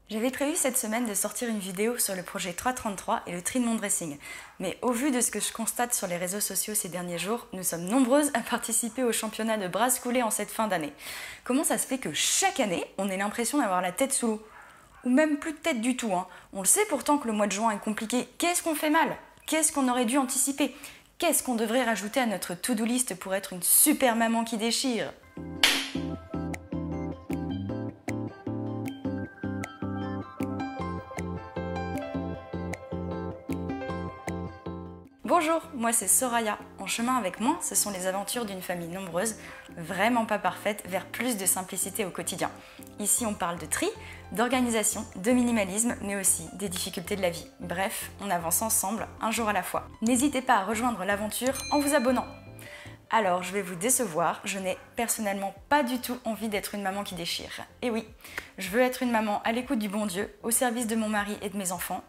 J'avais prévu cette semaine de sortir une vidéo sur le projet 333 et le tri de mon dressing. Mais au vu de ce que je constate sur les réseaux sociaux ces derniers jours, nous sommes nombreuses à participer au championnat de brasse coulée en cette fin d'année. Comment ça se fait que chaque année, on ait l'impression d'avoir la tête sous l'eau? Ou même plus de tête du tout, hein. On le sait pourtant que le mois de juin est compliqué. Qu'est-ce qu'on fait mal? Qu'est-ce qu'on aurait dû anticiper? Qu'est-ce qu'on devrait rajouter à notre to-do list pour être une super maman qui déchire? Bonjour, moi c'est Soraya. En chemin avec moi, ce sont les aventures d'une famille nombreuse, vraiment pas parfaite, vers plus de simplicité au quotidien. Ici on parle de tri, d'organisation, de minimalisme, mais aussi des difficultés de la vie. Bref, on avance ensemble, un jour à la fois. N'hésitez pas à rejoindre l'aventure en vous abonnant. Alors, je vais vous décevoir, je n'ai personnellement pas du tout envie d'être une maman qui déchire. Et oui, je veux être une maman à l'écoute du bon Dieu, au service de mon mari et de mes enfants,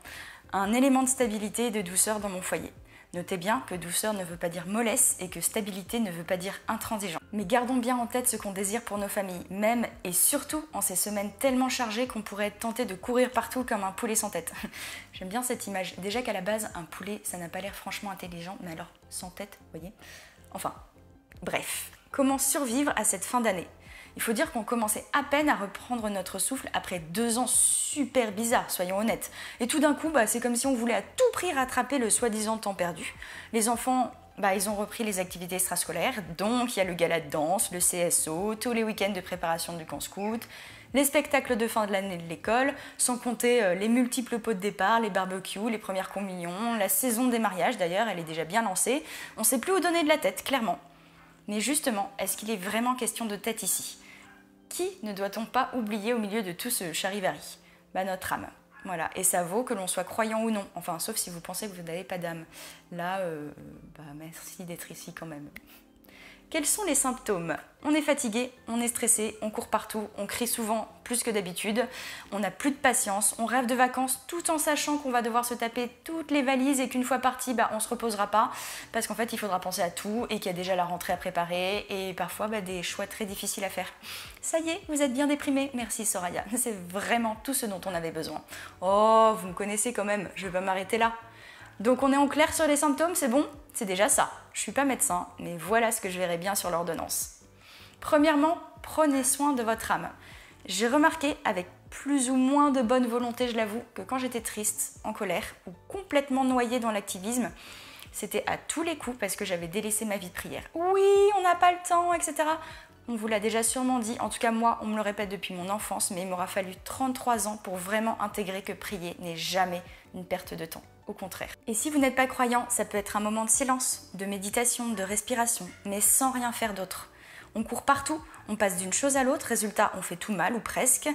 un élément de stabilité et de douceur dans mon foyer. Notez bien que douceur ne veut pas dire mollesse et que stabilité ne veut pas dire intransigeant. Mais gardons bien en tête ce qu'on désire pour nos familles, même et surtout en ces semaines tellement chargées qu'on pourrait être tenté de courir partout comme un poulet sans tête. J'aime bien cette image. Déjà qu'à la base, un poulet, ça n'a pas l'air franchement intelligent, mais alors sans tête, vous voyez? Enfin, bref. Comment survivre à cette fin d'année? Il faut dire qu'on commençait à peine à reprendre notre souffle après 2 ans super bizarres, soyons honnêtes. Et tout d'un coup, c'est comme si on voulait à tout prix rattraper le soi-disant temps perdu. Les enfants, ils ont repris les activités extrascolaires, donc il y a le gala de danse, le CSO, tous les week-ends de préparation du camp scout, les spectacles de fin de l'année de l'école, sans compter les multiples pots de départ, les barbecues, les premières communions, la saison des mariages d'ailleurs, elle est déjà bien lancée. On ne sait plus où donner de la tête, clairement. Mais justement, est-ce qu'il est vraiment question de tête ici? Qui ne doit-on pas oublier au milieu de tout ce charivari? Notre âme. Voilà, et ça vaut que l'on soit croyant ou non. Enfin, sauf si vous pensez que vous n'avez pas d'âme. Là, merci d'être ici quand même. Quels sont les symptômes? On est fatigué, on est stressé, on court partout, on crie souvent plus que d'habitude, on n'a plus de patience, on rêve de vacances tout en sachant qu'on va devoir se taper toutes les valises et qu'une fois parti, on se reposera pas parce qu'en fait il faudra penser à tout et qu'il y a déjà la rentrée à préparer et parfois des choix très difficiles à faire. Ça y est, vous êtes bien déprimé, merci Soraya, c'est vraiment tout ce dont on avait besoin. Oh, vous me connaissez quand même, je vais pas m'arrêter là. Donc on est en clair sur les symptômes, c'est bon? C'est déjà ça. Je suis pas médecin, mais voilà ce que je verrai bien sur l'ordonnance. Premièrement, prenez soin de votre âme. J'ai remarqué, avec plus ou moins de bonne volonté, je l'avoue, que quand j'étais triste, en colère ou complètement noyée dans l'activisme, c'était à tous les coups parce que j'avais délaissé ma vie de prière. Oui, on n'a pas le temps, etc. On vous l'a déjà sûrement dit, en tout cas moi, on me le répète depuis mon enfance, mais il m'aura fallu 33 ans pour vraiment intégrer que prier n'est jamais une perte de temps. Au contraire. Et si vous n'êtes pas croyant, ça peut être un moment de silence, de méditation, de respiration, mais sans rien faire d'autre. On court partout, on passe d'une chose à l'autre, résultat, on fait tout mal ou presque.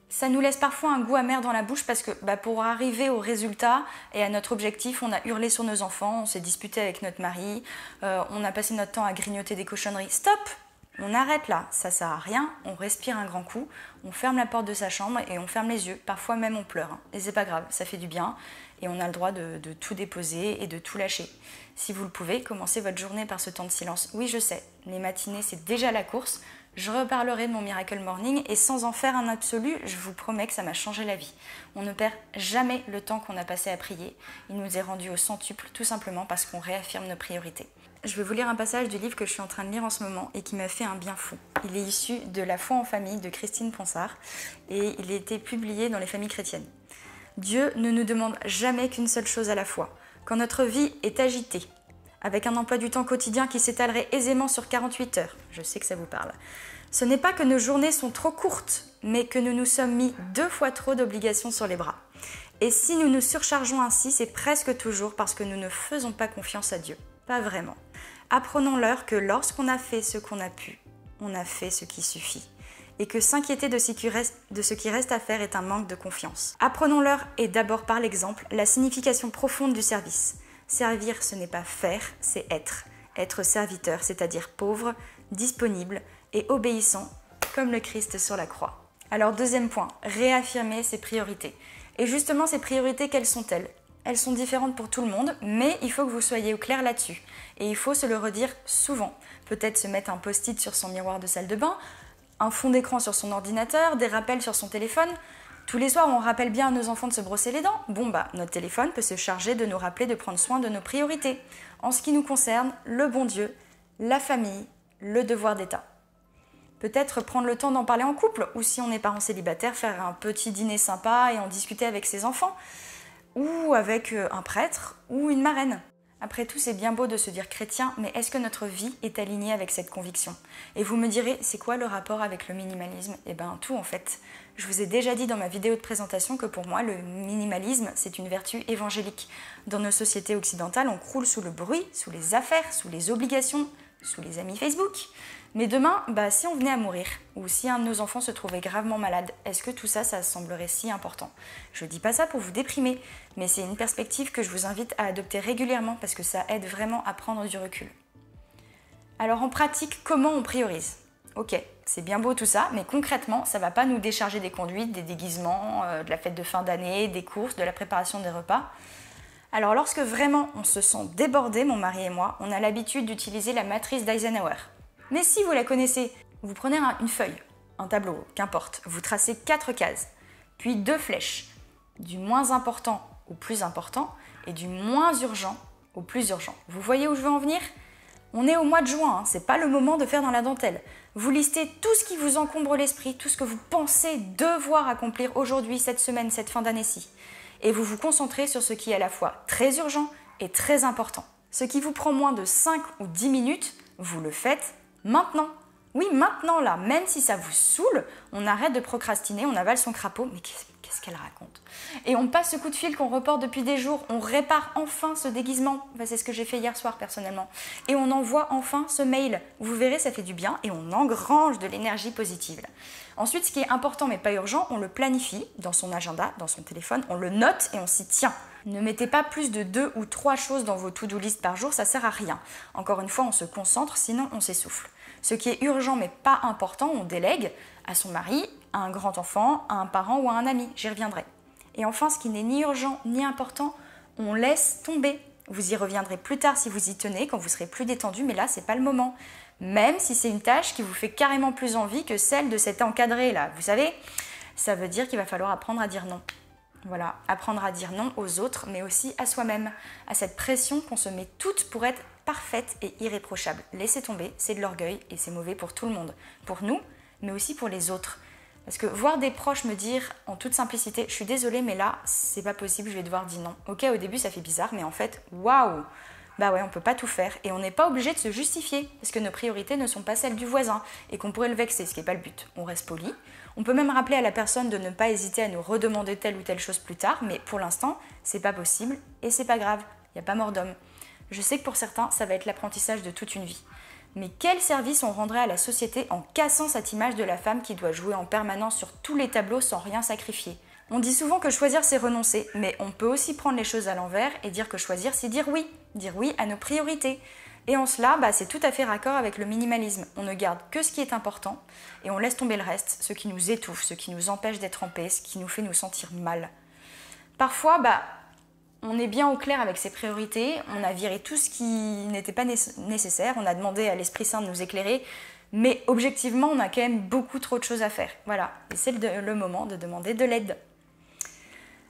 Ça nous laisse parfois un goût amer dans la bouche parce que pour arriver au résultat et à notre objectif, on a hurlé sur nos enfants, on s'est disputé avec notre mari, on a passé notre temps à grignoter des cochonneries. Stop! On arrête là, ça sert à rien, on respire un grand coup, on ferme la porte de sa chambre et on ferme les yeux, parfois même on pleure. Et c'est pas grave, ça fait du bien et on a le droit de tout déposer et de tout lâcher. Si vous le pouvez, commencez votre journée par ce temps de silence. Oui, je sais, les matinées c'est déjà la course, je reparlerai de mon Miracle Morning et sans en faire un absolu, je vous promets que ça m'a changé la vie. On ne perd jamais le temps qu'on a passé à prier, il nous est rendu au centuple tout simplement parce qu'on réaffirme nos priorités. Je vais vous lire un passage du livre que je suis en train de lire en ce moment et qui m'a fait un bien fou. Il est issu de La foi en famille de Christine Ponsard et il a été publié dans les familles chrétiennes. Dieu ne nous demande jamais qu'une seule chose à la fois. Quand notre vie est agitée, avec un emploi du temps quotidien qui s'étalerait aisément sur 48 heures, je sais que ça vous parle, ce n'est pas que nos journées sont trop courtes, mais que nous nous sommes mis 2 fois trop d'obligations sur les bras. Et si nous nous surchargeons ainsi, c'est presque toujours parce que nous ne faisons pas confiance à Dieu. Pas vraiment. Apprenons-leur que lorsqu'on a fait ce qu'on a pu, on a fait ce qui suffit. Et que s'inquiéter de ce qui reste à faire est un manque de confiance. Apprenons-leur, et d'abord par l'exemple, la signification profonde du service. Servir, ce n'est pas faire, c'est être. Être serviteur, c'est-à-dire pauvre, disponible et obéissant, comme le Christ sur la croix. Alors deuxième point, réaffirmer ses priorités. Et justement, ces priorités, quelles sont-elles? Elles sont différentes pour tout le monde, mais il faut que vous soyez au clair là-dessus. Et il faut se le redire souvent. Peut-être se mettre un post-it sur son miroir de salle de bain, un fond d'écran sur son ordinateur, des rappels sur son téléphone. Tous les soirs, on rappelle bien à nos enfants de se brosser les dents. Bon bah, notre téléphone peut se charger de nous rappeler de prendre soin de nos priorités. En ce qui nous concerne, le bon Dieu, la famille, le devoir d'État. Peut-être prendre le temps d'en parler en couple, ou si on est parent célibataire, faire un petit dîner sympa et en discuter avec ses enfants, ou avec un prêtre ou une marraine. Après tout, c'est bien beau de se dire chrétien, mais est-ce que notre vie est alignée avec cette conviction? Et vous me direz, c'est quoi le rapport avec le minimalisme? Eh bien, tout en fait. Je vous ai déjà dit dans ma vidéo de présentation que pour moi, le minimalisme, c'est une vertu évangélique. Dans nos sociétés occidentales, on croule sous le bruit, sous les affaires, sous les obligations, sous les amis Facebook. Mais demain, si on venait à mourir, ou si un de nos enfants se trouvait gravement malade, est-ce que tout ça, ça semblerait si important? Je ne dis pas ça pour vous déprimer, mais c'est une perspective que je vous invite à adopter régulièrement parce que ça aide vraiment à prendre du recul. Alors en pratique, comment on priorise? Ok, c'est bien beau tout ça, mais concrètement, ça ne va pas nous décharger des conduites, des déguisements, de la fête de fin d'année, des courses, de la préparation des repas. Alors lorsque vraiment on se sent débordé, mon mari et moi, on a l'habitude d'utiliser la matrice d'Eisenhower. Mais si vous la connaissez, vous prenez une feuille, un tableau, qu'importe, vous tracez 4 cases, puis 2 flèches, du moins important au plus important et du moins urgent au plus urgent. Vous voyez où je veux en venir? On est au mois de juin, c'est pas le moment de faire dans la dentelle. Vous listez tout ce qui vous encombre l'esprit, tout ce que vous pensez devoir accomplir aujourd'hui, cette semaine, cette fin d'année-ci. Et vous vous concentrez sur ce qui est à la fois très urgent et très important. Ce qui vous prend moins de 5 ou 10 minutes, vous le faites maintenant. Oui, maintenant là, même si ça vous saoule, on arrête de procrastiner, on avale son crapaud, mais qu'est-ce qu'elle raconte? Et on passe ce coup de fil qu'on reporte depuis des jours, on répare enfin ce déguisement, c'est ce que j'ai fait hier soir personnellement, et on envoie enfin ce mail. Vous verrez, ça fait du bien et on engrange de l'énergie positive. Ensuite, ce qui est important mais pas urgent, on le planifie dans son agenda, dans son téléphone, on le note et on s'y tient. Ne mettez pas plus de 2 ou 3 choses dans vos to-do list par jour, ça sert à rien. Encore une fois, on se concentre, sinon on s'essouffle. Ce qui est urgent mais pas important, on délègue à son mari, à un grand enfant, à un parent ou à un ami, j'y reviendrai. Et enfin, ce qui n'est ni urgent ni important, on laisse tomber. Vous y reviendrez plus tard si vous y tenez, quand vous serez plus détendu, mais là, c'est pas le moment. Même si c'est une tâche qui vous fait carrément plus envie que celle de cet encadré là. Vous savez, ça veut dire qu'il va falloir apprendre à dire non. Voilà, apprendre à dire non aux autres, mais aussi à soi-même, à cette pression qu'on se met toutes pour être parfaite et irréprochable. Laissez tomber, c'est de l'orgueil et c'est mauvais pour tout le monde. Pour nous, mais aussi pour les autres. Parce que voir des proches me dire en toute simplicité, je suis désolée, mais là, c'est pas possible, je vais devoir dire non. Ok, au début, ça fait bizarre, mais en fait, waouh! Bah ouais, on peut pas tout faire et on n'est pas obligé de se justifier parce que nos priorités ne sont pas celles du voisin et qu'on pourrait le vexer, ce qui n'est pas le but. On reste poli. On peut même rappeler à la personne de ne pas hésiter à nous redemander telle ou telle chose plus tard, mais pour l'instant, c'est pas possible et c'est pas grave. Il n'y a pas mort d'homme. Je sais que pour certains, ça va être l'apprentissage de toute une vie. Mais quel service on rendrait à la société en cassant cette image de la femme qui doit jouer en permanence sur tous les tableaux sans rien sacrifier? On dit souvent que choisir c'est renoncer, mais on peut aussi prendre les choses à l'envers et dire que choisir c'est dire oui à nos priorités. Et en cela, c'est tout à fait raccord avec le minimalisme. On ne garde que ce qui est important et on laisse tomber le reste, ce qui nous étouffe, ce qui nous empêche d'être en paix, ce qui nous fait nous sentir mal. Parfois, on est bien au clair avec ses priorités, on a viré tout ce qui n'était pas nécessaire, on a demandé à l'Esprit Saint de nous éclairer, mais objectivement, on a quand même beaucoup trop de choses à faire. Voilà, et c'est le moment de demander de l'aide.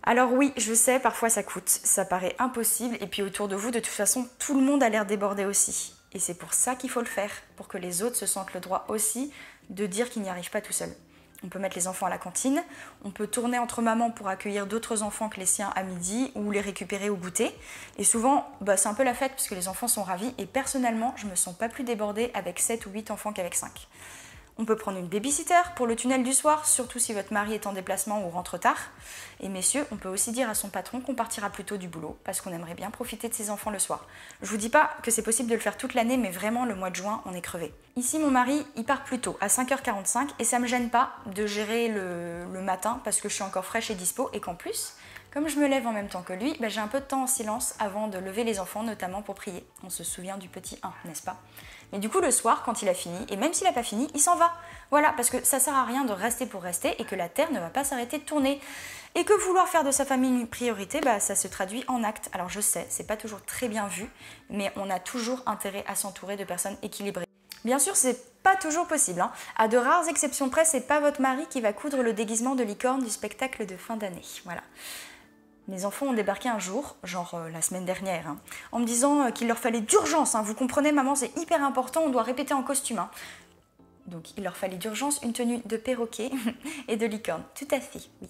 Alors oui, je sais, parfois ça coûte, ça paraît impossible, et puis autour de vous, de toute façon, tout le monde a l'air débordé aussi. Et c'est pour ça qu'il faut le faire, pour que les autres se sentent le droit aussi de dire qu'ils n'y arrivent pas tout seuls. On peut mettre les enfants à la cantine, on peut tourner entre mamans pour accueillir d'autres enfants que les siens à midi ou les récupérer au goûter. Et souvent, c'est un peu la fête parce que les enfants sont ravis et personnellement, je me sens pas plus débordée avec 7 ou 8 enfants qu'avec 5. On peut prendre une babysitter pour le tunnel du soir, surtout si votre mari est en déplacement ou rentre tard. Et messieurs, on peut aussi dire à son patron qu'on partira plus tôt du boulot parce qu'on aimerait bien profiter de ses enfants le soir. Je vous dis pas que c'est possible de le faire toute l'année, mais vraiment le mois de juin, on est crevé. Ici, mon mari, il part plus tôt, à 5h45, et ça me gêne pas de gérer le matin parce que je suis encore fraîche et dispo, et qu'en plus, comme je me lève en même temps que lui, j'ai un peu de temps en silence avant de lever les enfants, notamment pour prier. On se souvient du petit 1, n'est-ce pas? Mais du coup, le soir, quand il a fini, et même s'il n'a pas fini, il s'en va. Voilà, parce que ça sert à rien de rester pour rester et que la Terre ne va pas s'arrêter de tourner. Et que vouloir faire de sa famille une priorité, ça se traduit en actes. Alors je sais, c'est pas toujours très bien vu, mais on a toujours intérêt à s'entourer de personnes équilibrées. Bien sûr, c'est pas toujours possible, hein. À de rares exceptions près, c'est pas votre mari qui va coudre le déguisement de licorne du spectacle de fin d'année. Voilà. Mes enfants ont débarqué un jour, genre la semaine dernière, hein, en me disant qu'il leur fallait d'urgence, hein. Vous comprenez maman, c'est hyper important, on doit répéter en costume, hein. Donc il leur fallait d'urgence une tenue de perroquet et de licorne. Tout à fait, oui.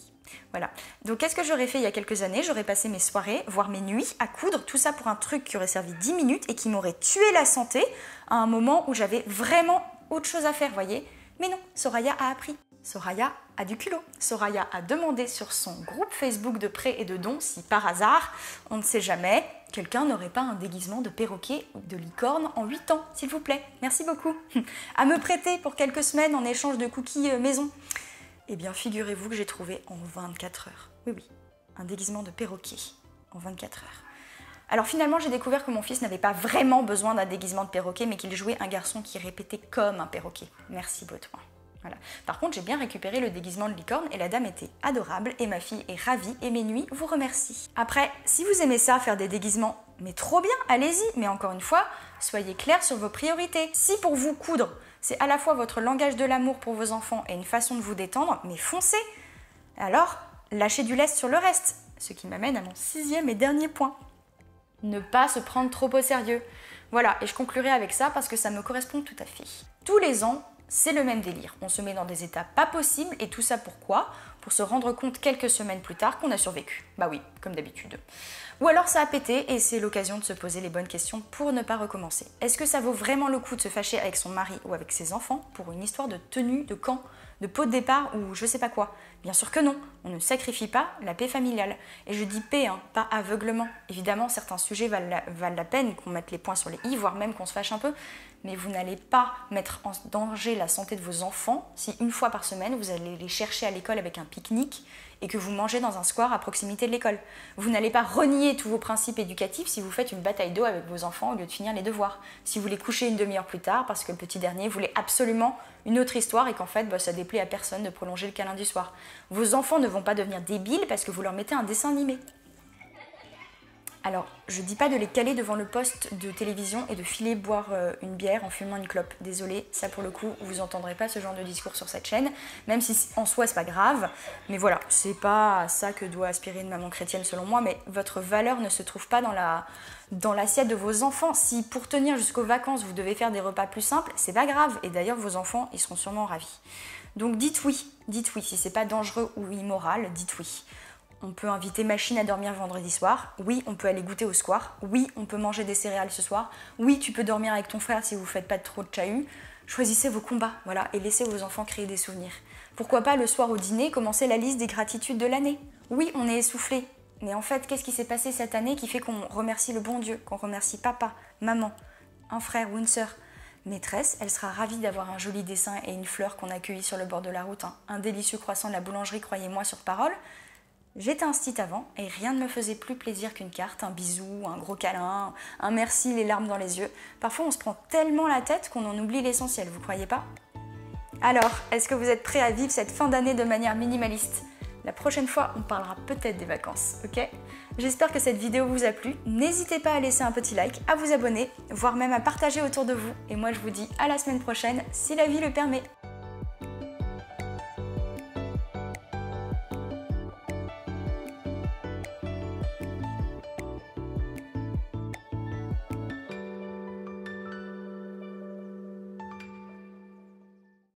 Voilà. Donc qu'est-ce que j'aurais fait il y a quelques années? J'aurais passé mes soirées, voire mes nuits à coudre, tout ça pour un truc qui aurait servi 10 minutes et qui m'aurait tué la santé à un moment où j'avais vraiment autre chose à faire, voyez. Mais non, Soraya a appris. Soraya a du culot. Soraya a demandé sur son groupe Facebook de prêts et de dons si par hasard, on ne sait jamais, quelqu'un n'aurait pas un déguisement de perroquet ou de licorne en 8 ans, s'il vous plaît. Merci beaucoup. À me prêter pour quelques semaines en échange de cookies maison. Eh bien, figurez-vous que j'ai trouvé en 24 heures. Oui, oui, un déguisement de perroquet en 24 heures. Alors finalement, j'ai découvert que mon fils n'avait pas vraiment besoin d'un déguisement de perroquet, mais qu'il jouait un garçon qui répétait comme un perroquet. Merci Baudouin. Voilà. Par contre, j'ai bien récupéré le déguisement de licorne et la dame était adorable et ma fille est ravie et mes nuits vous remercient. Après, si vous aimez ça, faire des déguisements, mais trop bien, allez-y. Mais encore une fois, soyez clairs sur vos priorités. Si pour vous, coudre, c'est à la fois votre langage de l'amour pour vos enfants et une façon de vous détendre, mais foncez. Alors, lâchez du lest sur le reste. Ce qui m'amène à mon 6e et dernier point. Ne pas se prendre trop au sérieux. Voilà, et je conclurai avec ça parce que ça me correspond tout à fait. Tous les ans, c'est le même délire. On se met dans des états pas possibles et tout ça pourquoi? Pour se rendre compte quelques semaines plus tard qu'on a survécu. Bah oui, comme d'habitude. Ou alors ça a pété et c'est l'occasion de se poser les bonnes questions pour ne pas recommencer. Est-ce que ça vaut vraiment le coup de se fâcher avec son mari ou avec ses enfants pour une histoire de tenue, de camp, de pot de départ ou je sais pas quoi? Bien sûr que non, on ne sacrifie pas la paix familiale. Et je dis paix, hein, pas aveuglement. Évidemment, certains sujets valent la peine qu'on mette les points sur les i, voire même qu'on se fâche un peu, mais vous n'allez pas mettre en danger la santé de vos enfants si une fois par semaine vous allez les chercher à l'école avec un pique-nique et que vous mangez dans un square à proximité de l'école. Vous n'allez pas renier tous vos principes éducatifs si vous faites une bataille d'eau avec vos enfants au lieu de finir les devoirs. Si vous les couchez une demi-heure plus tard parce que le petit dernier voulait absolument une autre histoire et qu'en fait ça déplaît à personne de prolonger le câlin du soir. Vos enfants ne vont pas devenir débiles parce que vous leur mettez un dessin animé. Alors, je dis pas de les caler devant le poste de télévision et de filer boire une bière en fumant une clope. Désolée, ça pour le coup, vous entendrez pas ce genre de discours sur cette chaîne, même si en soi c'est pas grave. Mais voilà, c'est pas à ça que doit aspirer une maman chrétienne selon moi, mais votre valeur ne se trouve pas dans l'assiette de vos enfants. Si pour tenir jusqu'aux vacances vous devez faire des repas plus simples, c'est pas grave. Et d'ailleurs vos enfants, ils seront sûrement ravis. Donc dites oui. Si c'est pas dangereux ou immoral, dites oui. On peut inviter machine à dormir vendredi soir. Oui, on peut aller goûter au square. Oui, on peut manger des céréales ce soir. Oui, tu peux dormir avec ton frère si vous ne faites pas trop de chahut. Choisissez vos combats, voilà, et laissez vos enfants créer des souvenirs. Pourquoi pas le soir au dîner, commencer la liste des gratitudes de l'année? Oui, on est essoufflé. Mais en fait, qu'est-ce qui s'est passé cette année qui fait qu'on remercie le bon Dieu, qu'on remercie papa, maman, un frère ou une sœur? Maîtresse, elle sera ravie d'avoir un joli dessin et une fleur qu'on a cueillie sur le bord de la route. Un délicieux croissant de la boulangerie, croyez-moi sur parole. J'étais instite avant et rien ne me faisait plus plaisir qu'une carte, un bisou, un gros câlin, un merci, les larmes dans les yeux. Parfois on se prend tellement la tête qu'on en oublie l'essentiel, vous croyez pas? Alors, est-ce que vous êtes prêts à vivre cette fin d'année de manière minimaliste? La prochaine fois, on parlera peut-être des vacances, ok? J'espère que cette vidéo vous a plu. N'hésitez pas à laisser un petit like, à vous abonner, voire même à partager autour de vous. Et moi je vous dis à la semaine prochaine, si la vie le permet.